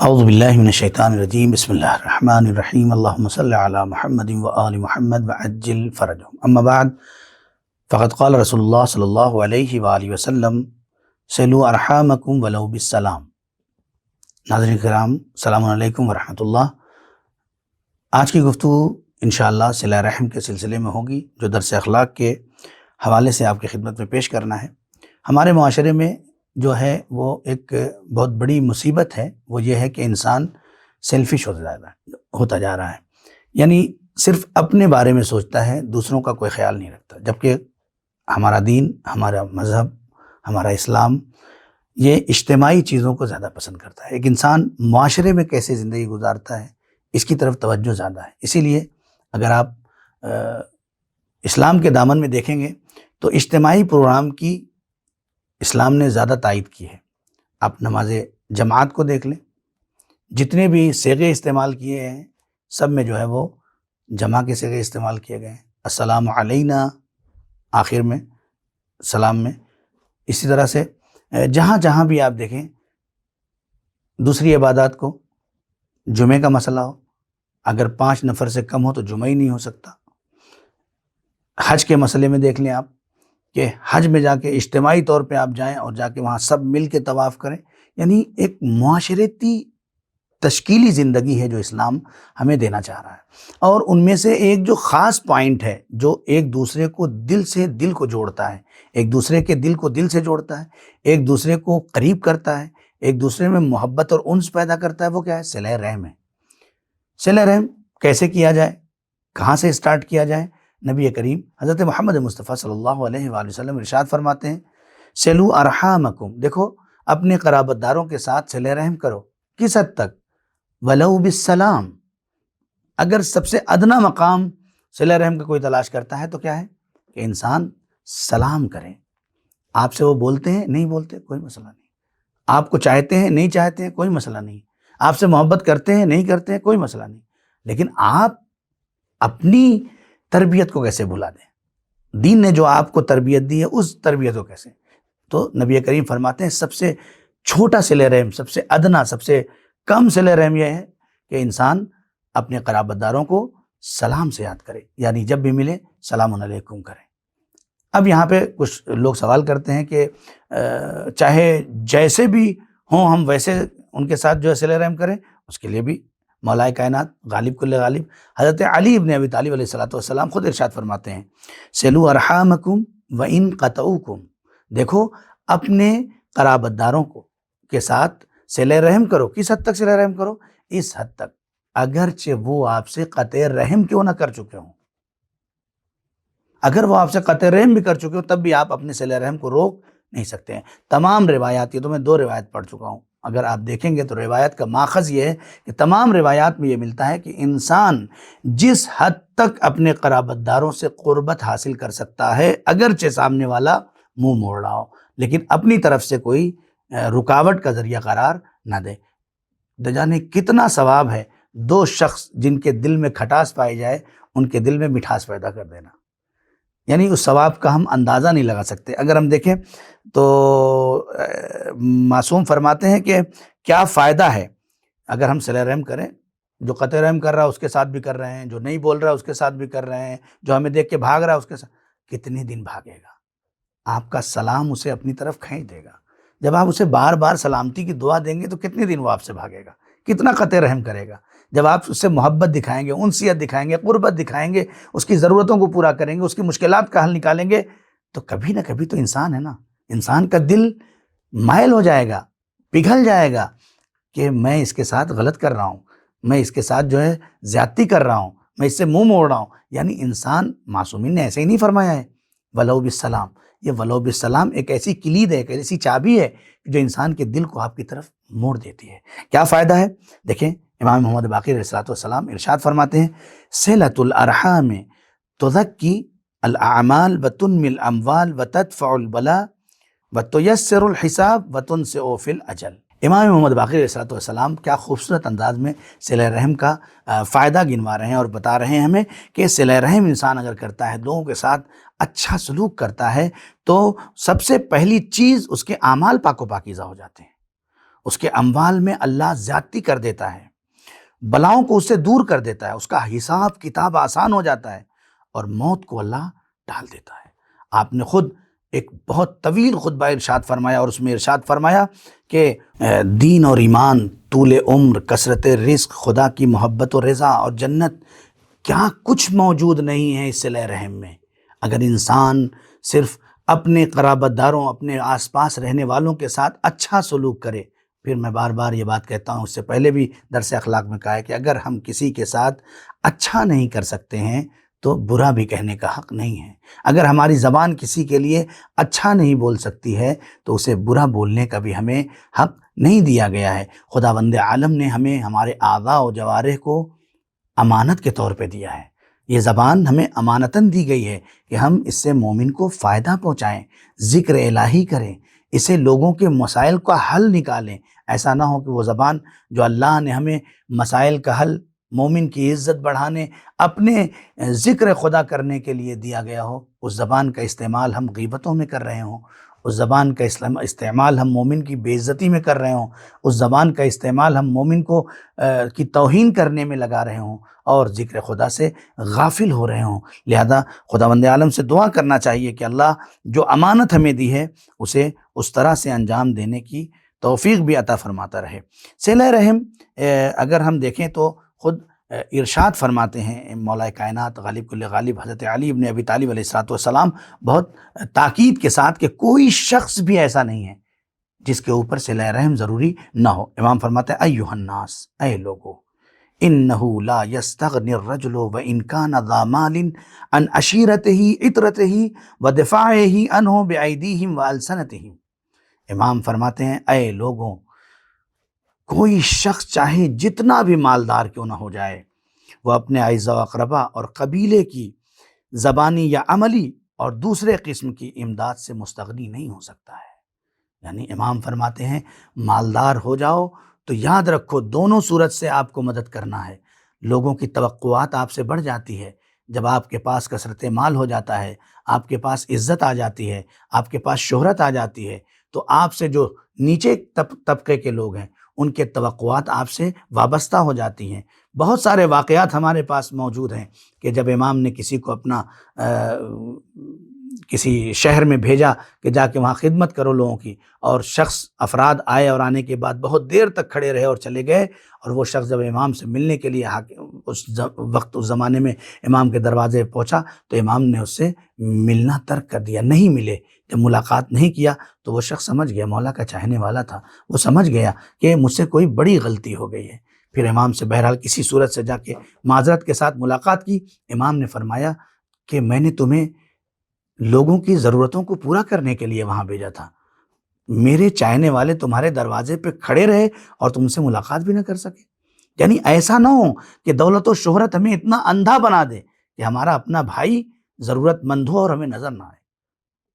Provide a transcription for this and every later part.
اعوذ باللہ من الشیطان الرجیم بسم اللہ الرحمن الرحیم اللہم صل علی محمد و آل محمد وعجل فرجهم اما بعد فقد قال رسول اللہ صلی اللہ علیہ وآلہ وسلم صلوا ارحامکم ولو بالسلام۔ ناظرین کرام، السلام علیکم ورحمۃ اللہ۔ آج کی گفتگو انشاءاللہ صلہ رحم کے سلسلے میں ہوگی، جو درس اخلاق کے حوالے سے آپ کی خدمت میں پیش کرنا ہے۔ ہمارے معاشرے میں جو ہے وہ ایک بہت بڑی مصیبت ہے، وہ یہ ہے کہ انسان سیلفش ہوتا جا رہا ہے، یعنی صرف اپنے بارے میں سوچتا ہے، دوسروں کا کوئی خیال نہیں رکھتا، جبکہ ہمارا دین، ہمارا مذہب، ہمارا اسلام یہ اجتماعی چیزوں کو زیادہ پسند کرتا ہے۔ ایک انسان معاشرے میں کیسے زندگی گزارتا ہے، اس کی طرف توجہ زیادہ ہے۔ اسی لیے اگر آپ اسلام کے دامن میں دیکھیں گے تو اجتماعی پروگرام کی اسلام نے زیادہ تائید کی ہے۔ آپ نماز جماعت کو دیکھ لیں، جتنے بھی صیغے استعمال کیے ہیں سب میں جو ہے وہ جمع کے صیغے استعمال کیے گئے ہیں۔ السلام علینا آخر میں سلام میں، اسی طرح سے جہاں جہاں بھی آپ دیکھیں، دوسری عبادات کو جمعے کا مسئلہ ہو، اگر 5 نفر سے کم ہو تو جمعہ ہی نہیں ہو سکتا۔ حج کے مسئلے میں دیکھ لیں آپ کہ حج میں جا کے اجتماعی طور پہ آپ جائیں اور جا کے وہاں سب مل کے طواف کریں، یعنی ایک معاشرتی تشکیلی زندگی ہے جو اسلام ہمیں دینا چاہ رہا ہے۔ اور ان میں سے ایک جو خاص پوائنٹ ہے جو ایک دوسرے کو دل سے دل کو جوڑتا ہے، ایک دوسرے کے دل کو دل سے جوڑتا ہے، ایک دوسرے کو قریب کرتا ہے، ایک دوسرے میں محبت اور انس پیدا کرتا ہے، وہ کیا ہے؟ صلہ رحم ہے۔ صلہ رحم کیسے کیا جائے، کہاں سے اسٹارٹ کیا جائے؟ نبی کریم حضرت محمد مصطفیٰ صلی اللہ علیہ وآلہ وسلم ارشاد فرماتے ہیں، صلوا ارحامکم، دیکھو اپنے قرابت داروں کے ساتھ صلہ رحم کرو۔ کس حد تک؟ ولو بالسلام، اگر سب سے ادنا مقام صلہ رحم کا کوئی تلاش کرتا ہے تو کیا ہے؟ کہ انسان سلام کرے۔ آپ سے وہ بولتے ہیں، نہیں بولتے، کوئی مسئلہ نہیں۔ آپ کو چاہتے ہیں، نہیں چاہتے ہیں، کوئی مسئلہ نہیں۔ آپ سے محبت کرتے ہیں، نہیں کرتے ہیں، کوئی مسئلہ نہیں۔ لیکن آپ اپنی تربیت کو کیسے بھلا دیں؟ دین نے جو آپ کو تربیت دی ہے اس تربیت کو کیسے؟ تو نبی کریم فرماتے ہیں سب سے چھوٹا صلہ رحم، سب سے ادنا، سب سے کم صلہ رحم یہ ہے کہ انسان اپنے قرابت داروں کو سلام سے یاد کرے، یعنی جب بھی ملے سلام علیکم کرے۔ اب یہاں پہ کچھ لوگ سوال کرتے ہیں کہ چاہے جیسے بھی ہوں ہم ویسے ان کے ساتھ جو ہے صلہ رحم کریں، اس کے لیے بھی مولا کائنات غالب کل غالب حضرت علی ابن ابی طالب علیہ السلام خود ارشاد فرماتے ہیں، صلوا ارحامکم وان قطعوکم، دیکھو اپنے قرابت داروں کے ساتھ صلہ رحم کرو۔ کس حد تک صلہ رحم کرو؟ اس حد تک اگرچہ وہ آپ سے قطع رحم کیوں نہ کر چکے ہوں، اگر وہ آپ سے قطع رحم بھی کر چکے ہو تب بھی آپ اپنے صلہ رحم کو روک نہیں سکتے ہیں۔ تمام روایات، یہ تو میں 2 روایت پڑھ چکا ہوں، اگر آپ دیکھیں گے تو روایت کا ماخذ یہ ہے کہ تمام روایات میں یہ ملتا ہے کہ انسان جس حد تک اپنے قرابت داروں سے قربت حاصل کر سکتا ہے، اگرچہ سامنے والا منہ موڑ رہا ہو، لیکن اپنی طرف سے کوئی رکاوٹ کا ذریعہ قرار نہ دے۔ نہ جانے کتنا ثواب ہے 2 شخص جن کے دل میں کھٹاس پائی جائے، ان کے دل میں مٹھاس پیدا کر دینا، یعنی اس ثواب کا ہم اندازہ نہیں لگا سکتے۔ اگر ہم دیکھیں تو معصوم فرماتے ہیں کہ کیا فائدہ ہے اگر ہم صلہ رحم کریں، جو قطع رحم کر رہا ہے اس کے ساتھ بھی کر رہے ہیں، جو نہیں بول رہا ہے اس کے ساتھ بھی کر رہے ہیں، جو ہمیں دیکھ کے بھاگ رہا ہے اس کے ساتھ، کتنے دن بھاگے گا؟ آپ کا سلام اسے اپنی طرف کھینچ دے گا۔ جب آپ اسے بار بار سلامتی کی دعا دیں گے تو کتنے دن وہ آپ سے بھاگے گا، کتنا قطع رحم کرے گا؟ جب آپ اس سے محبت دکھائیں گے، انسیت دکھائیں گے، قربت دکھائیں گے، اس کی ضرورتوں کو پورا کریں گے، اس کی مشکلات کا حل نکالیں گے، تو کبھی نہ کبھی تو انسان ہے نا، انسان کا دل مائل ہو جائے گا، پگھل جائے گا کہ میں اس کے ساتھ غلط کر رہا ہوں، میں اس کے ساتھ جو ہے زیادتی کر رہا ہوں، میں اس سے منہ موڑ رہا ہوں۔ یعنی انسان، معصومین نے ایسے ہی نہیں فرمایا ہے ولو بالسلام، یہ ولو بالسلام ایک ایسی کلید ہے، ایک ایسی چابی ہے جو انسان کے دل کو آپ کی طرف موڑ دیتی ہے۔ کیا فائدہ ہے؟ دیکھیں امام محمد باقر علیہ السلام ارشاد فرماتے ہیں، صلۃ الارحام تزکی الاعمال وتنمی الاموال وتدفع البلاء وتیسر الحساب وتنسئ فی الاجل۔ امام محمد باقر علیہ السلام کیا خوبصورت انداز میں صلہ رحم کا فائدہ گنوا رہے ہیں اور بتا رہے ہیں ہمیں کہ صلہ رحم انسان اگر کرتا ہے، لوگوں کے ساتھ اچھا سلوک کرتا ہے، تو سب سے پہلی چیز اس کے اعمال پاک و پاکیزہ ہو جاتے ہیں، اس کے اموال میں اللہ زیادتی کر دیتا ہے، بلاؤں کو اس سے دور کر دیتا ہے، اس کا حساب کتاب آسان ہو جاتا ہے، اور موت کو اللہ ٹال دیتا ہے۔ آپ نے خود ایک بہت طویل خطبہ ارشاد فرمایا، اور اس میں ارشاد فرمایا کہ دین اور ایمان، طول عمر، کثرت رزق، خدا کی محبت و رضا اور جنت، کیا کچھ موجود نہیں ہے اس صلہ رحم میں۔ اگر انسان صرف اپنے قرابت داروں، اپنے آس پاس رہنے والوں کے ساتھ اچھا سلوک کرے، پھر میں بار بار یہ بات کہتا ہوں، اس سے پہلے بھی درس اخلاق میں کہا ہے کہ اگر ہم کسی کے ساتھ اچھا نہیں کر سکتے ہیں تو برا بھی کہنے کا حق نہیں ہے۔ اگر ہماری زبان کسی کے لیے اچھا نہیں بول سکتی ہے تو اسے برا بولنے کا بھی ہمیں حق نہیں دیا گیا ہے۔ خداوند عالم نے ہمیں ہمارے اعضاء و جوارح کو امانت کے طور پہ دیا ہے۔ یہ زبان ہمیں امانتاً دی گئی ہے کہ ہم اس سے مومن کو فائدہ پہنچائیں، ذکر الہی کریں، اسے لوگوں کے مسائل کا حل نکالیں۔ ایسا نہ ہو کہ وہ زبان جو اللہ نے ہمیں مسائل کا حل، مومن کی عزت بڑھانے، اپنے ذکر خدا کرنے کے لیے دیا گیا ہو، اس زبان کا استعمال ہم غیبتوں میں کر رہے ہوں، اس زبان کا استعمال ہم مومن کی بے عزتی میں کر رہے ہوں، اس زبان کا استعمال ہم مومن کو کی توہین کرنے میں لگا رہے ہوں، اور ذکر خدا سے غافل ہو رہے ہوں۔ لہذا خداوند عالم سے دعا کرنا چاہیے کہ اللہ جو امانت ہمیں دی ہے اسے اس طرح سے انجام دینے کی توفیق بھی عطا فرماتا رہے۔ صلہ رحم اگر ہم دیکھیں تو خود ارشاد فرماتے ہیں مولا کائنات غالب کل غالب حضرت علی ابن ابی طالب علیہ السلام بہت تاکید کے ساتھ کہ کوئی شخص بھی ایسا نہیں ہے جس کے اوپر صلہ رحم ضروری نہ ہو۔ امام فرماتے ہیں ایھا الناس، اے لوگو، انہ لا یستغنی الرجل وان کان ذا مال عن عشیرتہ عطرتہ ودفاعہ عنہ بایدیہم والسنتہم۔ امام فرماتے ہیں اے لوگوں، کوئی شخص چاہے جتنا بھی مالدار کیوں نہ ہو جائے، وہ اپنے اعزاء و اقربا اور قبیلے کی زبانی یا عملی اور دوسرے قسم کی امداد سے مستغنی نہیں ہو سکتا ہے۔ یعنی امام فرماتے ہیں مالدار ہو جاؤ تو یاد رکھو دونوں صورت سے آپ کو مدد کرنا ہے۔ لوگوں کی توقعات آپ سے بڑھ جاتی ہے جب آپ کے پاس کثرت مال ہو جاتا ہے، آپ کے پاس عزت آ جاتی ہے، آپ کے پاس شہرت آ جاتی ہے، تو آپ سے جو نیچے طبقے کے لوگ ہیں ان کے توقعات آپ سے وابستہ ہو جاتی ہیں۔ بہت سارے واقعات ہمارے پاس موجود ہیں کہ جب امام نے کسی کو اپنا کسی شہر میں بھیجا کہ جا کے وہاں خدمت کرو لوگوں کی، اور افراد آئے اور آنے کے بعد بہت دیر تک کھڑے رہے اور چلے گئے، اور وہ شخص جب امام سے ملنے کے لیے اس زمانے میں امام کے دروازے پہنچا تو امام نے اس سے ملنا ترک کر دیا، نہیں ملے۔ جب ملاقات نہیں کیا تو وہ شخص سمجھ گیا، مولا کا چاہنے والا تھا، وہ سمجھ گیا کہ مجھ سے کوئی بڑی غلطی ہو گئی ہے۔ پھر امام سے بہرحال کسی صورت سے جا کے معذرت کے ساتھ ملاقات کی۔ امام نے فرمایا کہ میں نے تمہیں لوگوں کی ضرورتوں کو پورا کرنے کے لیے وہاں بھیجا تھا، میرے چاہنے والے تمہارے دروازے پہ کھڑے رہے اور تم سے ملاقات بھی نہ کر سکے۔ یعنی ایسا نہ ہو کہ دولت و شہرت ہمیں اتنا اندھا بنا دے کہ ہمارا اپنا بھائی ضرورت مند ہو اور ہمیں نظر نہ آئے،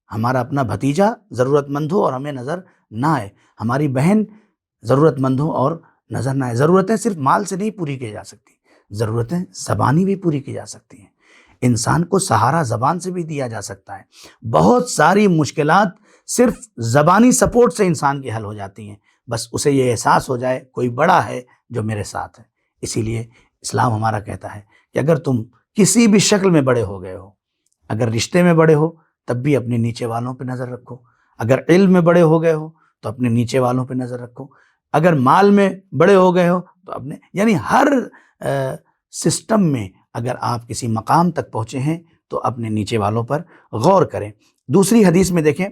ہمارا اپنا بھتیجا ضرورت مند ہو اور ہمیں نظر نہ آئے، ہماری بہن ضرورت مند ہو اور نظر نہ آئے۔ ضرورتیں صرف مال سے نہیں پوری کی جا سکتی، ضرورتیں زبانی بھی پوری کی جا سکتی ہیں۔ انسان کو سہارا زبان سے بھی دیا جا سکتا ہے۔ بہت ساری مشکلات صرف زبانی سپورٹ سے انسان کی حل ہو جاتی ہیں، بس اسے یہ احساس ہو جائے کوئی بڑا ہے جو میرے ساتھ ہے۔ اسی لیے اسلام ہمارا کہتا ہے کہ اگر تم کسی بھی شکل میں بڑے ہو گئے ہو، اگر رشتے میں بڑے ہو تب بھی اپنے نیچے والوں پہ نظر رکھو، اگر علم میں بڑے ہو گئے ہو تو اپنے نیچے والوں پہ نظر رکھو، اگر مال میں بڑے ہو گئے ہو تو اپنے، یعنی ہر سسٹم میں اگر آپ کسی مقام تک پہنچے ہیں تو اپنے نیچے والوں پر غور کریں۔ دوسری حدیث میں دیکھیں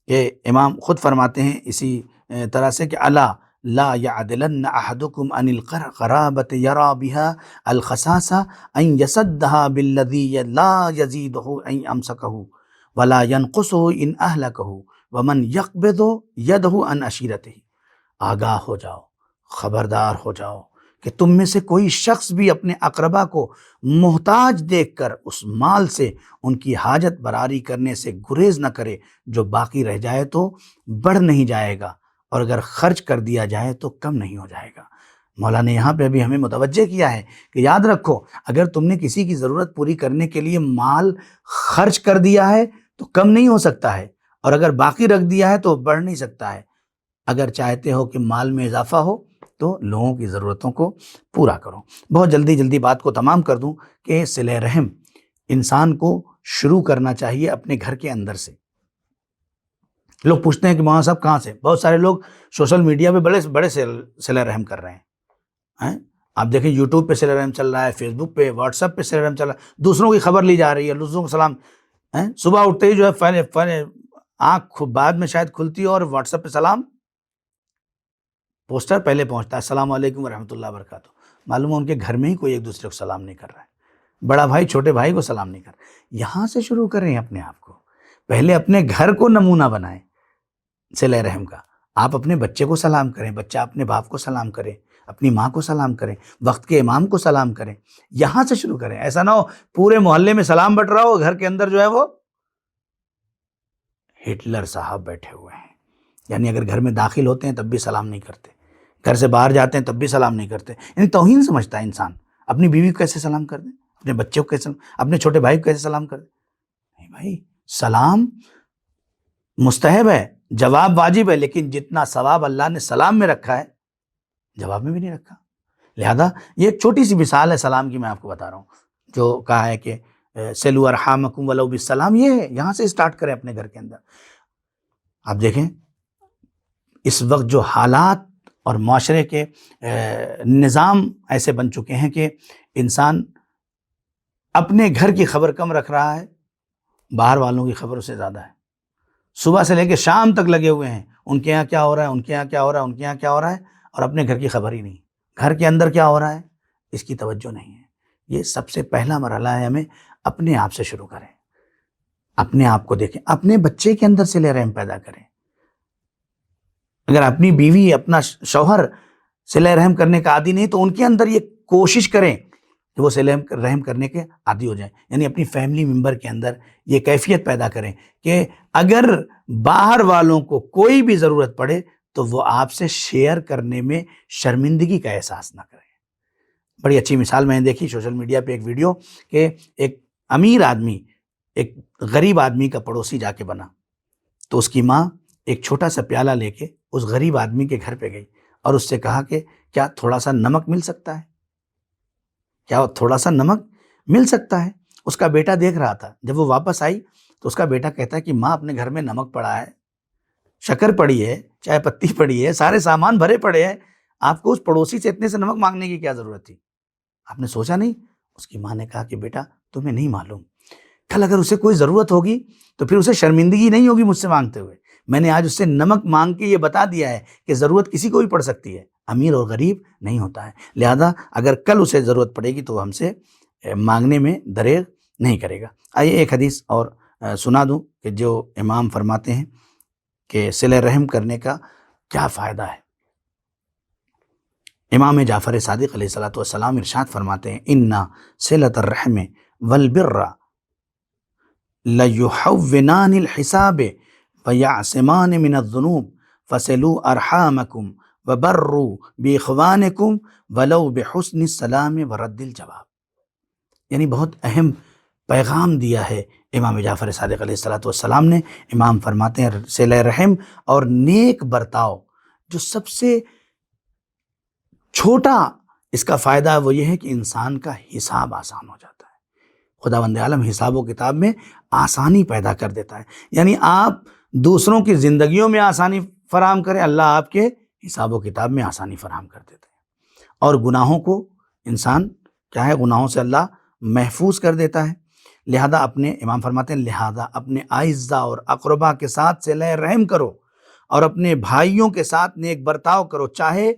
کہ امام خود فرماتے ہیں اسی طرح سے کہ الا لا يعدلن احدكم عن القرابة يرى بها الخساسة ان يسدها بالذي لا يزيده ان امسكه ولا ينقصه ان اهلكه ومن يقبض يده عن عشيرته۔ آگاہ ہو جاؤ، خبردار ہو جاؤ کہ تم میں سے کوئی شخص بھی اپنے اقربا کو محتاج دیکھ کر اس مال سے ان کی حاجت براری کرنے سے گریز نہ کرے، جو باقی رہ جائے تو بڑھ نہیں جائے گا، اور اگر خرچ کر دیا جائے تو کم نہیں ہو جائے گا۔ مولا نے یہاں پہ ابھی ہمیں متوجہ کیا ہے کہ یاد رکھو اگر تم نے کسی کی ضرورت پوری کرنے کے لیے مال خرچ کر دیا ہے تو کم نہیں ہو سکتا ہے، اور اگر باقی رکھ دیا ہے تو بڑھ نہیں سکتا ہے۔ اگر چاہتے ہو کہ مال میں اضافہ ہو تو لوگوں کی ضرورتوں کو پورا کرو۔ بہت جلدی بات کو تمام کر دوں کہ صلہ رحم انسان کو شروع کرنا چاہیے اپنے گھر کے اندر سے۔ لوگ پوچھتے ہیں کہ مولانا صاحب کہاں سے؟ بہت سارے لوگ سوشل میڈیا پہ بڑے صلہ رحم کر رہے ہیں۔ آپ دیکھیں یوٹیوب پہ صلہ رحم چل رہا ہے، فیس بک پہ، واٹس ایپ پہ صلہ رحم چل رہا ہے، دوسروں کی خبر لی جا رہی ہے، دوسروں کو سلام۔ صبح اٹھتے ہی جو ہے آنکھ بعد میں شاید کھلتی ہے اور واٹس ایپ پہ سلام، پوسٹر پہلے پہنچتا ہے السلام علیکم ورحمۃ اللہ وبرکاتہ۔ معلوم ہے ان کے گھر میں ہی کوئی ایک دوسرے کو سلام نہیں کر رہا ہے، بڑا بھائی چھوٹے بھائی کو سلام نہیں کر رہا۔ یہاں سے شروع کریں اپنے آپ کو، پہلے اپنے گھر کو نمونہ بنائیں صلہ رحم کا۔ آپ اپنے بچے کو سلام کریں، بچہ اپنے باپ کو سلام کرے، اپنی ماں کو سلام کریں، وقت کے امام کو سلام کریں، یہاں سے شروع کریں۔ ایسا نہ ہو پورے محلے میں سلام بٹ رہا ہو، گھر کے اندر جو ہے وہ ہٹلر صاحب بیٹھے ہوئے ہیں۔ یعنی اگر گھر میں داخل ہوتے ہیں تب بھی سلام نہیں کرتے، گھر سے باہر جاتے ہیں تب بھی سلام نہیں کرتے، یعنی توہین سمجھتا ہے انسان۔ اپنی بیوی کو کیسے سلام کر دیں، اپنے بچے کو کیسے، اپنے چھوٹے بھائی کو کیسے سلام کر دیں؟ نہیں بھائی، سلام مستحب ہے، جواب واجب ہے، لیکن جتنا ثواب اللہ نے سلام میں رکھا ہے جواب میں بھی نہیں رکھا۔ لہذا یہ ایک چھوٹی سی مثال ہے سلام کی، میں آپ کو بتا رہا ہوں، جو کہا ہے کہ صلوا ارحامکم ولو بالسلام، یہ ہے، یہاں سے اسٹارٹ کریں اپنے گھر کے اندر۔ آپ دیکھیں اس وقت جو حالات اور معاشرے کے نظام ایسے بن چکے ہیں کہ انسان اپنے گھر کی خبر کم رکھ رہا ہے، باہر والوں کی خبر اس سے زیادہ ہے۔ صبح سے لے کے شام تک لگے ہوئے ہیں، ان کے یہاں کیا ہو رہا ہے، ان کے یہاں کیا ہو رہا ہے، ان کے یہاں کیا ہو رہا ہے، اور اپنے گھر کی خبر ہی نہیں، گھر کے اندر کیا ہو رہا ہے اس کی توجہ نہیں ہے۔ یہ سب سے پہلا مرحلہ ہے، ہمیں اپنے آپ سے شروع کریں، اپنے آپ کو دیکھیں، اپنے بچے کے اندر صلہ رحم پیدا کریں۔ اگر اپنی بیوی، اپنا شوہر صلہ رحم کرنے کا عادی نہیں تو ان کے اندر یہ کوشش کریں کہ وہ صلہ رحم کرنے کے عادی ہو جائیں، یعنی اپنی فیملی ممبر کے اندر یہ کیفیت پیدا کریں کہ اگر باہر والوں کو کوئی بھی ضرورت پڑے تو وہ آپ سے شیئر کرنے میں شرمندگی کا احساس نہ کریں۔ بڑی اچھی مثال میں نے دیکھی سوشل میڈیا پہ، ایک ویڈیو کہ ایک امیر آدمی ایک غریب آدمی کا پڑوسی جا کے بنا، تو اس کی ماں ایک چھوٹا سا پیالہ لے کے اس غریب آدمی کے گھر پہ گئی اور اس سے کہا کہ کیا تھوڑا سا نمک مل سکتا ہے، کیا تھوڑا سا نمک مل سکتا ہے؟ اس کا بیٹا دیکھ رہا تھا، جب وہ واپس آئی تو اس کا بیٹا کہتا ہے کہ ماں اپنے گھر میں نمک پڑا ہے، شکر پڑی ہے، چائے پتی پڑی ہے، سارے سامان بھرے پڑے ہیں، آپ کو اس پڑوسی سے اتنے سے نمک مانگنے کی کیا ضرورت تھی؟ آپ نے سوچا نہیں؟ اس کی ماں نے کہا کہ بیٹا تمہیں نہیں معلوم، کل اگر اسے کوئی ضرورت ہوگی تو پھر اسے شرمندگی نہیں ہوگی مجھ سے مانگتے ہوئے، میں نے آج اس سے نمک مانگ کے یہ بتا دیا ہے کہ ضرورت کسی کو بھی پڑ سکتی ہے، امیر اور غریب نہیں ہوتا ہے، لہذا اگر کل اسے ضرورت پڑے گی تو وہ ہم سے مانگنے میں دریغ نہیں کرے گا۔ آئیے ایک حدیث اور سنا دوں کہ جو امام فرماتے ہیں کہ صلہ رحم کرنے کا کیا فائدہ ہے۔ امام جعفر صادق علیہ السلام ارشاد فرماتے ہیں اِنَّ صِلَةَ الرَّحْمِ وَالْبِرَّ لَيُحَوِّنَانِ الْحِسَابِ وَيَعْصِمَانِ مِنَ الذُّنُوبِ فَصِلُوا أَرْحَامَكُمْ وَبَرُّوا بِإِخْوَانِكُمْ وَلَوْ بِحُسْنِ السَّلَامِ وَرَدِّ الْجَوَابِ۔ یعنی بہت اہم پیغام دیا ہے امام جعفر صادق علیہ السلام نے۔ امام فرماتے ہیں صلہ رحم اور نیک برتاؤ جو سب سے چھوٹا اس کا فائدہ وہ یہ ہے کہ انسان کا حساب آسان ہو جاتا ہے، خداوند عالم حساب و کتاب میں آسانی پیدا کر دیتا ہے، یعنی آپ دوسروں کی زندگیوں میں آسانی فراہم کریں، اللہ آپ کے حساب و کتاب میں آسانی فراہم کر دیتے ہیں۔ اور گناہوں کو انسان کیا ہے، گناہوں سے اللہ محفوظ کر دیتا ہے۔ لہذا امام فرماتے ہیں لہذا اپنے اعزاء اور اقربا کے ساتھ صلہ رحم کرو اور اپنے بھائیوں کے ساتھ نیک برتاؤ کرو، چاہے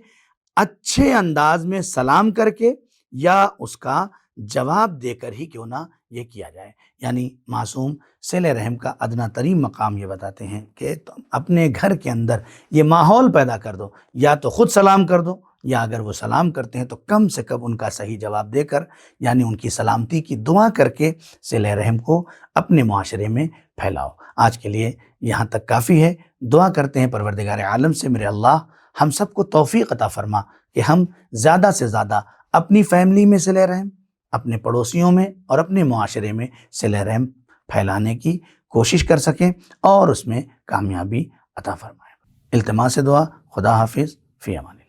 اچھے انداز میں سلام کر کے یا اس کا جواب دے کر ہی کیوں نہ یہ کیا جائے۔ یعنی معصوم صلہ رحم کا ادنا ترین مقام یہ بتاتے ہیں کہ تم اپنے گھر کے اندر یہ ماحول پیدا کر دو، یا تو خود سلام کر دو یا اگر وہ سلام کرتے ہیں تو کم سے کم ان کا صحیح جواب دے کر، یعنی ان کی سلامتی کی دعا کر کے صلہ رحم کو اپنے معاشرے میں پھیلاؤ۔ آج کے لیے یہاں تک کافی ہے۔ دعا کرتے ہیں پروردگار عالم سے میرے اللہ ہم سب کو توفیق عطا فرما کہ ہم زیادہ سے زیادہ اپنی فیملی میں صلہ رحم، اپنے پڑوسیوں میں اور اپنے معاشرے میں صلہ رحم پھیلانے کی کوشش کر سکیں اور اس میں کامیابی عطا فرمائیں۔ التماس دعا. خدا حافظ. فی امان اللہ.